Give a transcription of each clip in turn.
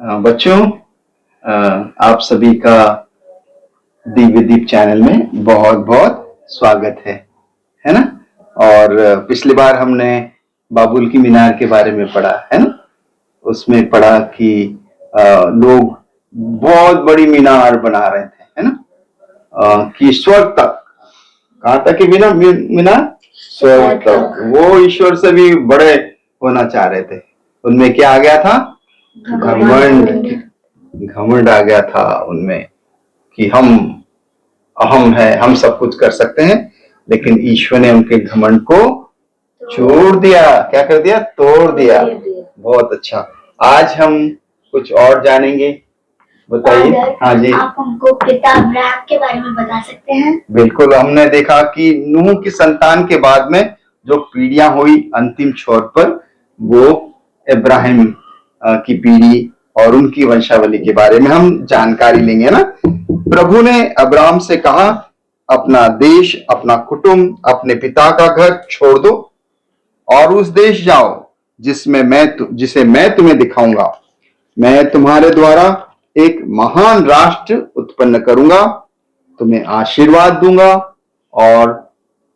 बच्चों, आप सभी का दिव्य दीप चैनल में बहुत बहुत स्वागत है ना। और पिछली बार हमने बाबुल की मीनार के बारे में पढ़ा है ना। उसमें पढ़ा कि लोग बहुत बड़ी मीनार बना रहे थे, है ना। कि स्वर्ग तक, कहाँ तक की मीनार? स्वर्ग तक। वो ईश्वर से भी बड़े होना चाह रहे थे। उनमें क्या आ गया था? घमंड आ गया था उनमें कि हम अहम है, हम सब कुछ कर सकते हैं। लेकिन ईश्वर ने उनके घमंड को छोड़ दिया। क्या कर दिया? तोड़ दिया। बहुत अच्छा। आज हम कुछ और जानेंगे। बताइए। हाँ जी। आप हमको किताब राख के बारे में बता सकते हैं? बिल्कुल। हमने देखा कि नूह की संतान के बाद में जो पीढ़ियां हुई अंतिम छोर पर, वो इब्राहिम की पीढ़ी और उनकी वंशावली के बारे में हम जानकारी लेंगे ना। प्रभु ने अब्राहम से कहा, अपना देश, अपना कुटुंब, अपने पिता का घर छोड़ दो और उस देश जाओ जिसे मैं तुम्हें दिखाऊंगा। मैं तुम्हारे द्वारा एक महान राष्ट्र उत्पन्न करूंगा, तुम्हें आशीर्वाद दूंगा और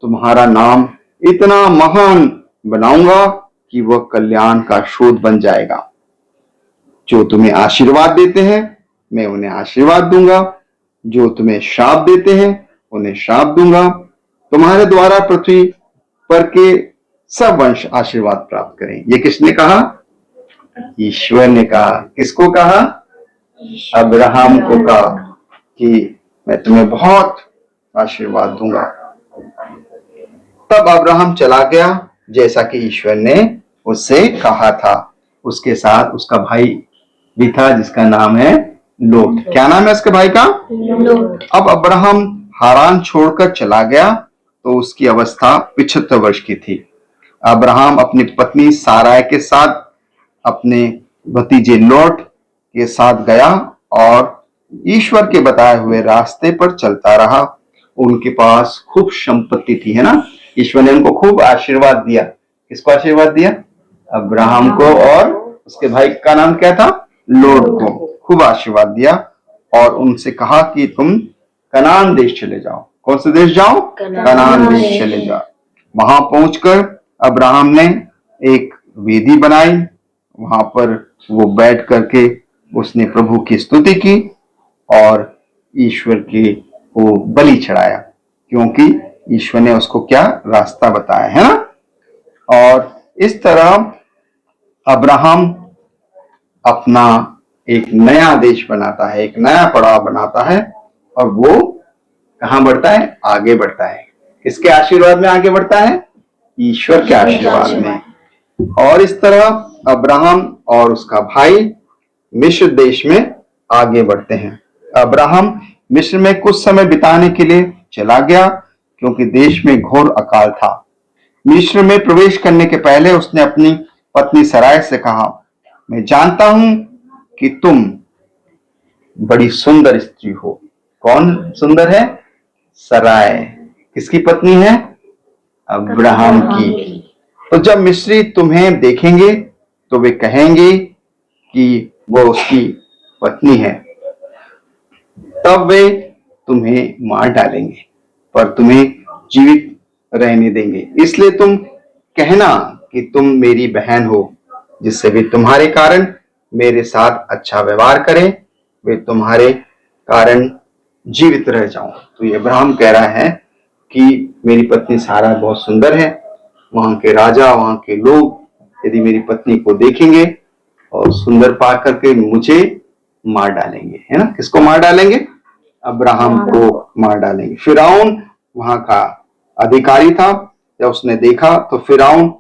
तुम्हारा नाम इतना महान बनाऊंगा कि वह कल्याण का स्रोत बन जाएगा। जो तुम्हें आशीर्वाद देते हैं मैं उन्हें आशीर्वाद दूंगा, जो तुम्हें श्राप देते हैं उन्हें श्राप दूंगा। तुम्हारे द्वारा पृथ्वी पर के सब वंश आशीर्वाद प्राप्त करें। ये किसने कहा? ईश्वर ने कहा। किसको कहा? अब्राहम को कहा कि मैं तुम्हें बहुत आशीर्वाद दूंगा। तब अब्राहम चला गया जैसा कि ईश्वर ने उससे कहा था। उसके साथ उसका भाई भी था जिसका नाम है लोट। क्या नाम है उसके भाई का? लोट। अब अब्राहम हारान छोड़कर चला गया तो उसकी अवस्था 75 वर्ष की थी। अब्राहम अपनी पत्नी साराय के साथ अपने भतीजे लोट के साथ गया और ईश्वर के बताए हुए रास्ते पर चलता रहा। उनके पास खूब संपत्ति थी, है ना। ईश्वर ने उनको खूब आशीर्वाद दिया। किसको आशीर्वाद दिया? अब्राहम को। और उसके भाई का नाम क्या था? लोट को खूब आशीर्वाद दिया और उनसे कहा कि तुम कनान देश चले जाओ। कौन से देश जाओ? कनान देश चले जाओ। वहां पहुंचकर अब्राहम ने एक वेदी बनाई। वहां पर वो बैठ करके उसने प्रभु की स्तुति की और ईश्वर के को बलि चढ़ाया, क्योंकि ईश्वर ने उसको क्या रास्ता बताया, है ना। और इस तरह अब्राहम अपना एक नया देश बनाता है, एक नया पड़ाव बनाता है और वो कहां बढ़ता है? आगे बढ़ता है। किसके आशीर्वाद में आगे बढ़ता है? ईश्वर के आशीर्वाद में। और इस तरह अब्राहम और उसका भाई मिस्र देश में आगे बढ़ते हैं। अब्राहम मिस्र में कुछ समय बिताने के लिए चला गया क्योंकि देश में घोर अकाल था। मिस्र में प्रवेश करने के पहले उसने अपनी पत्नी सराय से कहा, मैं जानता हूं कि तुम बड़ी सुंदर स्त्री हो। कौन सुंदर है? सराय। किसकी पत्नी है? अब्राहम की। तो जब मिस्री तुम्हें देखेंगे तो वे कहेंगे कि वो उसकी पत्नी है, तब वे तुम्हें मार डालेंगे पर तुम्हें जीवित रहने देंगे। इसलिए तुम कहना कि तुम मेरी बहन हो, जिससे वे तुम्हारे कारण मेरे साथ अच्छा व्यवहार करें, वे तुम्हारे कारण जीवित रह जाऊं। तो ये अब्राहम कह रहा है कि मेरी पत्नी सारा बहुत सुंदर है। वहां के राजा, वहां के लोग यदि मेरी पत्नी को देखेंगे और सुंदर पा करके मुझे मार डालेंगे, है ना। किसको मार डालेंगे? अब्राहम को मार डालेंगे। फिरौन वहां का अधिकारी था। जब उसने देखा तो फिरौन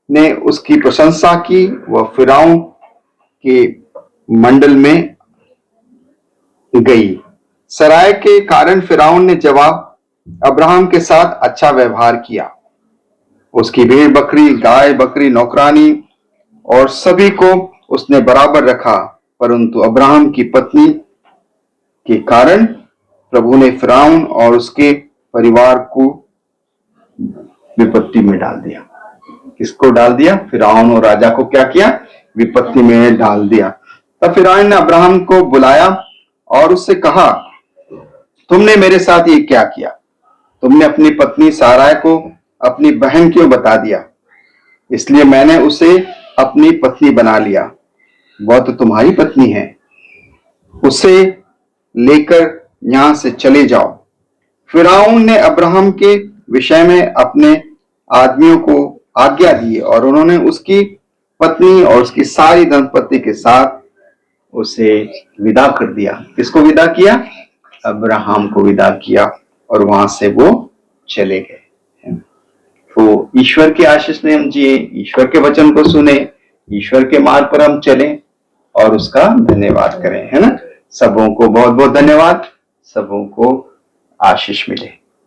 ने उसकी प्रशंसा की। वह फिरौन के मंडल में गई। सराय के कारण फिरौन ने जवाब अब्राहम के साथ अच्छा व्यवहार किया। उसकी भेड़ बकरी, गाय बकरी, नौकरानी और सभी को उसने बराबर रखा। परंतु अब्राहम की पत्नी के कारण प्रभु ने फिरौन और उसके परिवार को विपत्ति में डाल दिया। किसको डाल दिया? फिरौन और राजा को क्या किया? विपत्ति में डाल दिया। तब फिरौन ने अब्राहम को बुलाया और उससे कहा, तुमने मेरे साथ ये क्या किया? तुमने अपनी पत्नी साराय को अपनी बहन क्यों बता दिया? इसलिए मैंने उसे अपनी पत्नी बना लिया। वह तो तुम्हारी पत्नी है। उसे लेकर यहां से चले जाओ। फिरौन ने अब्राहम के विषय में अपने आदमियों को आज्ञा दी और उन्होंने उसकी पत्नी और उसकी सारी धनपत्ति के साथ उसे विदा कर दिया। किसको विदा किया? अब्राहम को विदा किया और वहां से वो चले गए। तो ईश्वर की आशीष में हम जिए, ईश्वर के वचन को सुने, ईश्वर के मार्ग पर हम चलें और उसका धन्यवाद करें, है ना। सबों को बहुत बहुत धन्यवाद। सबों को आशीष मिले।